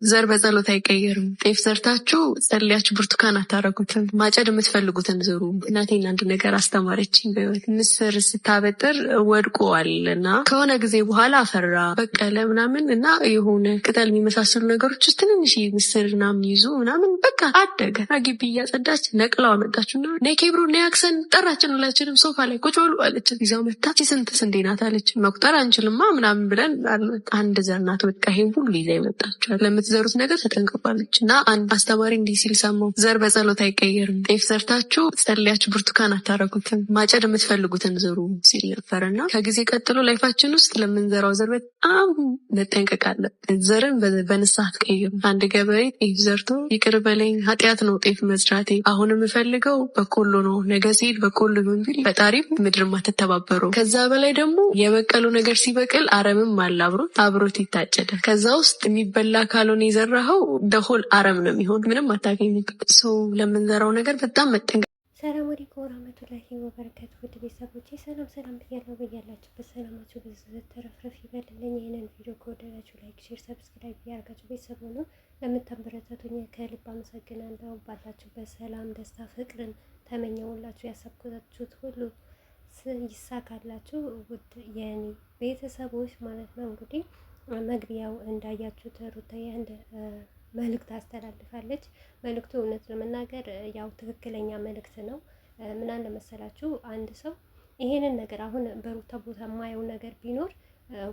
ዘር በጸሎት አይቀየርም። ጤፍ ዘርታችሁ ጸልያችሁ ብርቱካን አታረጉትም። ማጨድ የምትፈልጉትን ዝሩ። እናቴን አንድ ነገር አስተማረችኝ በህይወት። ምስር ስታበጥር ወድቆዋል እና ከሆነ ጊዜ በኋላ አፈራ በቀለ ምናምን እና የሆነ ቅጠል የሚመሳሰሉ ነገሮች ውስጥ ትንንሽ ምስር ምናምን ይዙ ምናምን በቃ አደገ። ግቢ እያጸዳች ነቅላው አመጣችሁ እና ኔ ኬብሮ ኔ ያክሰን ጠራችን። ሁላችንም ሶፋ ላይ ቁጭ በሉ አለችን። ይዛው መታች። ስንት ስንዴ ናት አለችን። መቁጠር አንችልማ ምናምን ብለን አንድ ዘር ናት በቃ ይሄን ሁሉ ይዛ ይመጣችኋል። ዘሩት ነገር ተጠንቅቋለች እና አንድ አስተማሪ እንዲህ ሲል ሰማሁ። ዘር በጸሎት አይቀየርም። ጤፍ ዘርታችሁ ጸልያችሁ ብርቱካን አታረጉትም። ማጨድ የምትፈልጉትን ዝሩ ሲል ነበር እና ከጊዜ ቀጥሎ ላይፋችን ውስጥ ለምንዘራው ዘር በጣም መጠንቀቅ አለብን። ዘርን በንስሐ አትቀይሩ። አንድ ገበሬ ጤፍ ዘርቶ ይቅር በለኝ ኃጢአት ነው ጤፍ መዝራቴ፣ አሁን የምፈልገው በቆሎ ነው፣ ነገ ሲሄድ በቆሎ በሚል ፈጣሪም ምድርም አትተባበሩ። ከዛ በላይ ደግሞ የበቀሉ ነገር ሲበቅል አረምም አለ አብሮት ይታጨዳል። ከዛ ውስጥ የሚበላ ካልሆነ የዘራኸው ደሆል አረም ነው የሚሆን፣ ምንም አታገኝም። ሰው ለምንዘራው ነገር በጣም መጠንቀቅ። ሰላም አለይኩም ወራህመቱላሂ ወበረካቱ። ውድ ቤተሰቦቼ ሰላም ብያለሁ። በያላችሁበት ሰላማችሁ ብዙ ተረፍረፍ ይበልልኝ። ይህንን ቪዲዮ ከወደዳችሁ ላይክ፣ ሼር፣ ሰብስክራይብ ያደርጋችሁ ቤተሰብ ሆኖ ለምታበረታቱኝ ከልብ አመሰግናለሁ። ባላችሁበት ሰላም፣ ደስታ፣ ፍቅርን ተመኘውላችሁ። ያሰብኩት ሁሉ ይሳካላችሁ ውድ የኔ ቤተሰቦች ማለት ነው። እንግዲህ መግቢያው እንዳያችሁት ሩታዬ አንድ መልእክት አስተላልፋለች። መልእክቱ እውነት ለመናገር ያው ትክክለኛ መልእክት ነው። ምን አለ መሰላችሁ፣ አንድ ሰው ይሄንን ነገር አሁን በሩታ ቦታ የማየው ነገር ቢኖር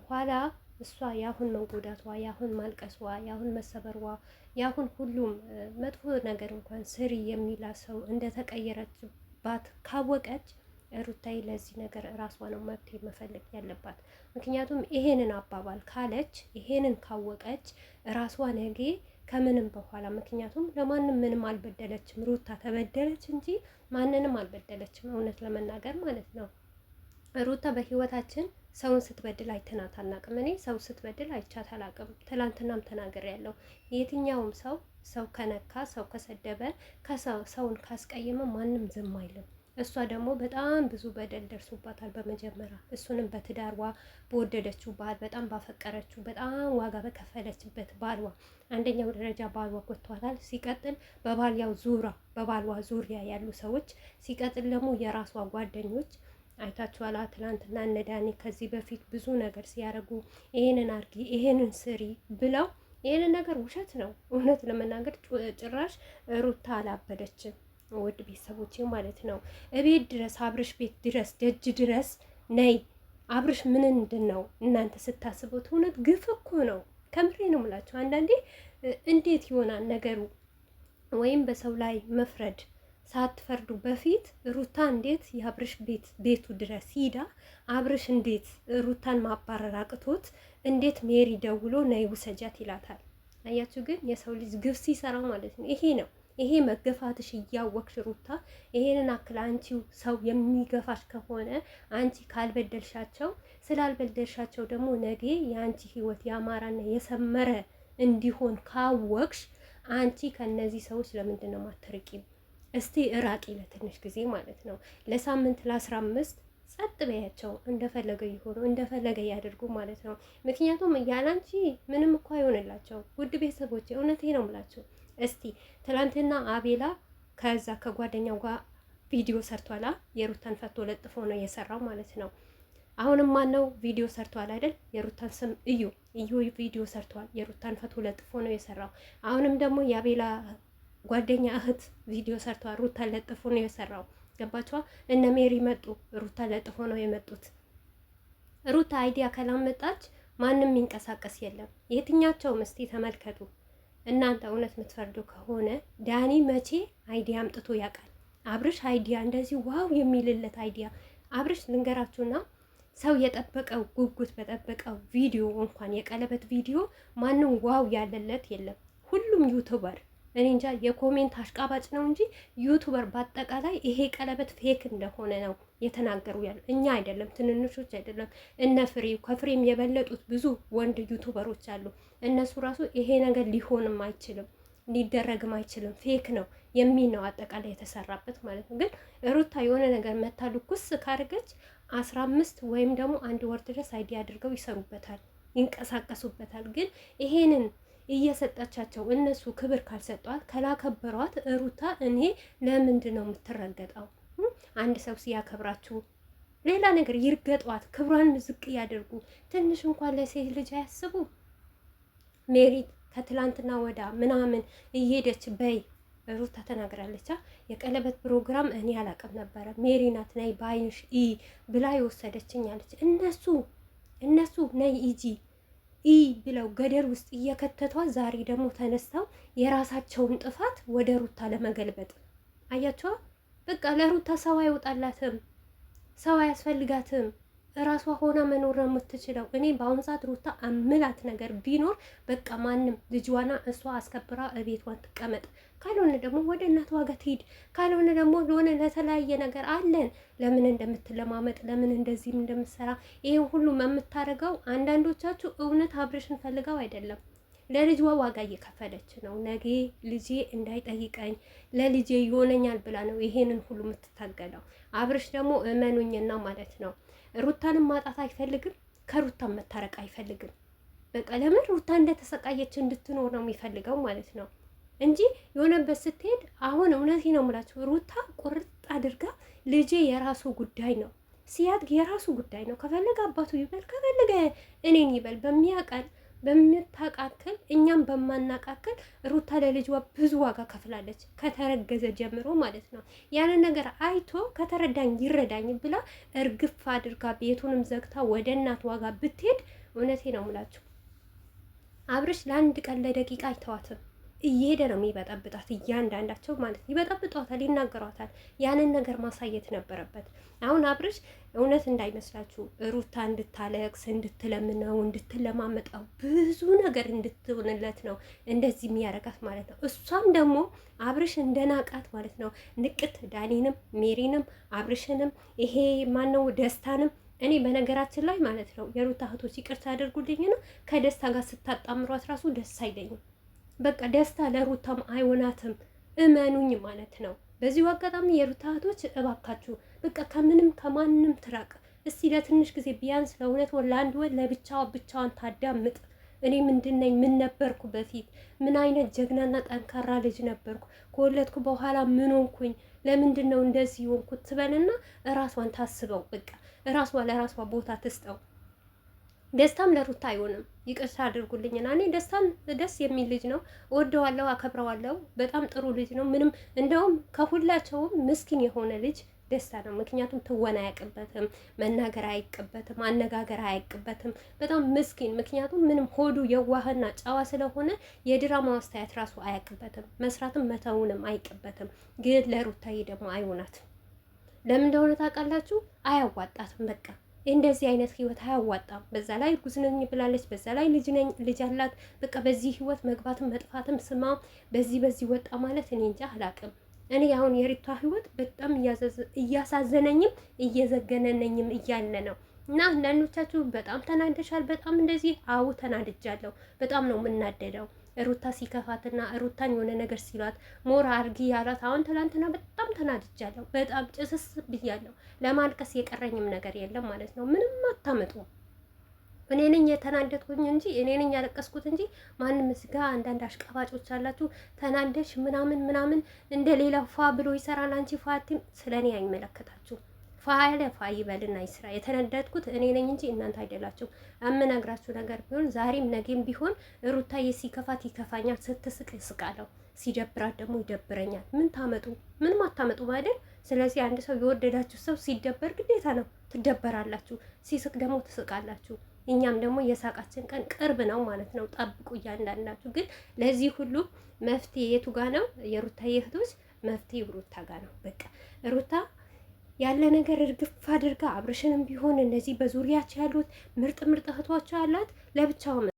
ኋላ እሷ ያሁን መንጎዳቷ፣ ያሁን ማልቀሷ፣ ያሁን መሰበሯ፣ ያሁን ሁሉም መጥፎ ነገር እንኳን ስሪ የሚላ ሰው እንደተቀየረችባት ካወቀች ሩታዬ ለዚህ ነገር ራሷ ነው መፍትሄ መፈለግ ያለባት። ምክንያቱም ይሄንን አባባል ካለች፣ ይሄንን ካወቀች ራሷ ነገ ከምንም በኋላ ምክንያቱም ለማንም ምንም አልበደለችም። ሩታ ተበደለች እንጂ ማንንም አልበደለችም። እውነት ለመናገር ማለት ነው። ሩታ በህይወታችን ሰውን ስትበድል አይተናት አናውቅም። እኔ ሰው ስትበድል አይቻት አላውቅም። ትላንትናም ተናገር ያለው የትኛውም ሰው ከነካ፣ ሰው ከሰደበ፣ ሰውን ካስቀየመ ማንም ዝም አይልም። እሷ ደግሞ በጣም ብዙ በደል ደርሶባታል። በመጀመሪያ እሱንም በትዳርዋ በወደደችው ባል፣ በጣም ባፈቀረችው፣ በጣም ዋጋ በከፈለችበት ባልዋ አንደኛው ደረጃ ባልዋ ጎቷታል። ሲቀጥል በባልዋ ዙሪያ ያሉ ሰዎች፣ ሲቀጥል ደግሞ የራሷ ጓደኞች አይታችኋላ። ትናንትና እነ ዳኒ ከዚህ በፊት ብዙ ነገር ሲያደርጉ ይሄንን አርጊ፣ ይሄንን ስሪ ብለው ይሄንን ነገር ውሸት ነው። እውነት ለመናገር ጭራሽ ሩታ አላበደችም። ውድ ቤተሰቦቼ ማለት ነው። እቤት ድረስ አብርሽ ቤት ድረስ ደጅ ድረስ ነይ። አብርሽ ምንድን ነው እናንተ ስታስቡት? እውነት ግፍ እኮ ነው። ከምሬ ነው የምላችሁ። አንዳንዴ እንዴት ይሆናል ነገሩ? ወይም በሰው ላይ መፍረድ ሳትፈርዱ በፊት ሩታ እንዴት የአብርሽ ቤቱ ድረስ ሂዳ አብርሽ እንዴት ሩታን ማባረር አቅቶት እንዴት ሜሪ ደውሎ ነይ ውሰጃት ይላታል? አያችሁ ግን የሰው ልጅ ግፍ ሲሰራ ማለት ነው። ይሄ ነው ይሄ መገፋትሽ እያወቅሽ ሩታ ይሄንን አክል አንቺው ሰው የሚገፋሽ ከሆነ አንቺ ካልበደልሻቸው ስላልበደልሻቸው ደግሞ ነገ የአንቺ ህይወት ያማራና የሰመረ እንዲሆን ካወቅሽ አንቺ ከነዚህ ሰዎች ለምንድን ነው ማትርቂም? እስቲ እራቂ ለትንሽ ጊዜ ማለት ነው። ለሳምንት ለ15 ጸጥ በያቸው። እንደፈለገ ይሆኑ እንደፈለገ ያደርጉ ማለት ነው። ምክንያቱም ያላንቺ ምንም እኮ አይሆንላቸው። ውድ ቤተሰቦች እውነቴ ነው የምላቸው። እስቲ ትላንትና አቤላ ከዛ ከጓደኛው ጋር ቪዲዮ ሰርቷላ። የሩታን ፈቶ ለጥፎ ነው የሰራው ማለት ነው። አሁንም ማነው ቪዲዮ ሰርቷል አይደል? የሩታን ስም እዩ ቪዲዮ ሰርቷል። የሩታን ፈቶ ለጥፎ ነው የሰራው። አሁንም ደግሞ የአቤላ ጓደኛ እህት ቪዲዮ ሰርቷል። ሩታን ለጥፎ ነው የሰራው። ገባችኋ? እነ ሜሪ መጡ። ሩታን ለጥፎ ነው የመጡት። ሩታ አይዲያ ካላመጣች ማንም የሚንቀሳቀስ የለም። የትኛቸውም እስቲ ተመልከቱ። እናንተ እውነት የምትፈርዱ ከሆነ ዳኒ መቼ አይዲያ አምጥቶ ያውቃል? አብርሽ አይዲያ እንደዚህ ዋው የሚልለት አይዲያ አብርሽ ልንገራችሁና ሰው የጠበቀው ጉጉት በጠበቀው ቪዲዮ እንኳን የቀለበት ቪዲዮ ማንም ዋው ያለለት የለም። ሁሉም ዩቱበር እኔ እንጃ የኮሜንት አሽቃባጭ ነው እንጂ ዩቱበር በአጠቃላይ ይሄ ቀለበት ፌክ እንደሆነ ነው የተናገሩ ያሉ። እኛ አይደለም ትንንሾች አይደለም። እነ ፍሬው ከፍሬም የበለጡት ብዙ ወንድ ዩቱበሮች አሉ። እነሱ ራሱ ይሄ ነገር ሊሆንም አይችልም ሊደረግም አይችልም ፌክ ነው የሚል ነው አጠቃላይ የተሰራበት ማለት ነው። ግን ሩታ የሆነ ነገር መታ ልኩስ ካርገች 15 ወይም ደግሞ 1 ወር ድረስ አይዲያ አድርገው ይሰሩበታል፣ ይንቀሳቀሱበታል። ግን ይሄንን እየሰጠቻቸው እነሱ ክብር ካልሰጧት ካላከበሯት ሩታ እኔ ለምንድን ነው የምትረገጠው? አንድ ሰው ሲያከብራችሁ ሌላ ነገር ይርገጧት፣ ክብሯን ዝቅ ያደርጉ። ትንሽ እንኳን ለሴት ልጅ አያስቡ። ሜሪ ከትላንትና ወዳ ምናምን እየሄደች በይ ሩታ ተናግራለች። የቀለበት ፕሮግራም እኔ አላቅም ነበረ ሜሪ ናት ነይ ባይንሽ ኢ ብላ የወሰደችኝ አለች። እነሱ ነይ ኢጂ ኢ ብለው ገደል ውስጥ እየከተቷት ዛሬ ደግሞ ተነስተው የራሳቸውን ጥፋት ወደ ሩታ ለመገልበጥ አያቸዋ። በቃ ለሩታ ሰው አይወጣላትም፣ ሰው አያስፈልጋትም። እራሷ ሆና መኖር ነው የምትችለው። እኔ በአሁኑ ሰዓት ሩታ አምላት ነገር ቢኖር በቃ ማንም ልጅዋና እሷ አስከብራ እቤቷን ትቀመጥ፣ ካልሆነ ደግሞ ወደ እናቷ ጋር ትሂድ፣ ካልሆነ ደግሞ ለሆነ ለተለያየ ነገር አለን ለምን እንደምትለማመጥ ለምን እንደዚህም እንደምትሰራ ይሄን ሁሉ የምታደርገው አንዳንዶቻችሁ እውነት አብርሽን ፈልገው አይደለም፣ ለልጅዋ ዋጋ እየከፈለች ነው። ነገ ልጄ እንዳይጠይቀኝ ለልጄ ይሆነኛል ብላ ነው ይሄንን ሁሉ የምትታገለው። አብርሽ ደግሞ እመኑኝና ማለት ነው ሩታንም ማጣት አይፈልግም፣ ከሩታን መታረቅ አይፈልግም። በቃ ለምን ሩታ እንደተሰቃየች እንድትኖር ነው የሚፈልገው ማለት ነው እንጂ የሆነበት ስትሄድ አሁን እውነት ነው የምላችሁ ሩታ ቁርጥ አድርጋ ልጄ የራሱ ጉዳይ ነው፣ ሲያድግ የራሱ ጉዳይ ነው። ከፈለገ አባቱ ይበል፣ ከፈለገ እኔን ይበል። በምታቃክል እኛም በማናቃክል ሩታ ለልጇ ብዙ ዋጋ ከፍላለች፣ ከተረገዘ ጀምሮ ማለት ነው። ያንን ነገር አይቶ ከተረዳኝ ይረዳኝ ብላ እርግፍ አድርጋ ቤቱንም ዘግታ ወደ እናት ዋጋ ብትሄድ እውነቴ ነው የምላችሁ አብርሽ ለአንድ ቀን ለደቂቃ አይተዋትም። እየሄደ ነው የሚበጠብጣት፣ እያንዳንዳቸው ማለት ይበጠብጧታል፣ ይናገሯታል። ያንን ነገር ማሳየት ነበረበት። አሁን አብርሽ እውነት እንዳይመስላችሁ ሩታ እንድታለቅስ እንድትለምነው እንድትለማመጣው ብዙ ነገር እንድትሆንለት ነው እንደዚህ የሚያረጋት ማለት ነው። እሷም ደግሞ አብርሽ እንደናቃት ማለት ነው ንቅት ዳኒንም ሜሪንም አብርሽንም ይሄ ማነው ደስታንም እኔ በነገራችን ላይ ማለት ነው የሩታ እህቶች ይቅርታ አድርጉልኝና ከደስታ ጋር ስታጣምሯት ራሱ ደስ አይለኝም። በቃ ደስታ ለሩታም አይሆናትም፣ እመኑኝ ማለት ነው። በዚሁ አጋጣሚ የሩታ እህቶች እባካችሁ በቃ ከምንም ከማንም ትራቅ። እስቲ ለትንሽ ጊዜ ቢያንስ ለሁለት ወር ለአንድ ወር ብቻዋን ታዳምጥ። እኔ ምንድነኝ? ምን ነበርኩ በፊት? ምን አይነት ጀግናና ጠንካራ ልጅ ነበርኩ? ከወለድኩ በኋላ ምን ሆንኩኝ? ለምንድን ነው እንደዚህ ሆንኩት? ትበልና እራሷን ታስበው። በቃ እራሷ ለራሷ ቦታ ትስጠው። ደስታም ለሩታ አይሆንም። ይቅርታ አድርጉልኝና እኔ ደስታን ደስ የሚል ልጅ ነው፣ እወደዋለሁ፣ አከብረዋለሁ። በጣም ጥሩ ልጅ ነው። ምንም እንደውም ከሁላቸውም ምስኪን የሆነ ልጅ ደስታ ነው። ምክንያቱም ትወና አያውቅበትም፣ መናገር አያውቅበትም፣ አነጋገር አያውቅበትም። በጣም ምስኪን። ምክንያቱም ምንም ሆዱ የዋህና ጨዋ ስለሆነ የድራማ አስተያየት ራሱ አያውቅበትም፣ መስራትም መተውንም አይውቅበትም። ግን ለሩታዬ ደግሞ አይሆናትም። ለምን እንደሆነ ታውቃላችሁ? አያዋጣትም። በቃ እንደዚህ አይነት ህይወት አያዋጣም። በዛ ላይ እርጉዝ ነኝ ብላለች፣ በዛ ላይ ልጅ አላት። በቃ በዚህ ህይወት መግባትም መጥፋትም ስማ በዚህ ወጣ ማለት እኔ እንጃ አላቅም። እኔ አሁን የሪቷ ህይወት በጣም እያሳዘነኝም እየዘገነነኝም እያለ ነው። እና አንዳንዶቻችሁ በጣም ተናደሻል፣ በጣም እንደዚህ አው ተናድጃለሁ። በጣም ነው የምናደደው ሩታ ሲከፋትና ሩታን የሆነ ነገር ሲሏት ሞራ አርጊ ያላት። አሁን ትላንትና በጣም ተናድጃለሁ፣ በጣም ጭስስ ብያለሁ። ለማልቀስ የቀረኝም ነገር የለም ማለት ነው። ምንም አታመጡ። እኔ ነኝ የተናደድኩኝ እንጂ እኔ ነኝ ያለቀስኩት እንጂ ማንም ስጋ። አንዳንድ አሽቃባጮች አላችሁ ተናደሽ ምናምን እንደ ሌላ ፋ ብሎ ይሰራል። አንቺ ፋቲም ስለኔ አይመለከታችሁ። ፋይለ ፋይ ይበልና ይስራ። የተነደድኩት እኔ ነኝ እንጂ እናንተ አይደላችሁ። አምናግራችሁ ነገር ቢሆን ዛሬም ነገም ቢሆን ሩታዬ ሲከፋት ይከፋኛል፣ ስትስቅ እስቃለሁ፣ ሲደብራት ደግሞ ይደብረኛል። ምን ታመጡ? ምንም አታመጡ ማለት። ስለዚህ አንድ ሰው የወደዳችሁ ሰው ሲደበር ግዴታ ነው ትደበራላችሁ፣ ሲስቅ ደግሞ ትስቃላችሁ። እኛም ደግሞ የሳቃችን ቀን ቅርብ ነው ማለት ነው። ጠብቁ እያንዳንዳችሁ። ግን ለዚህ ሁሉ መፍትሄ የቱ ጋ ነው? የሩታዬ እህቶች መፍትሄ ሩታ ጋ ነው። በቃ ሩታ ያለ ነገር እርግፍ አድርጋ አብርሽንም ቢሆን እነዚህ በዙሪያቸው ያሉት ምርጥ እህቶች አላት ለብቻው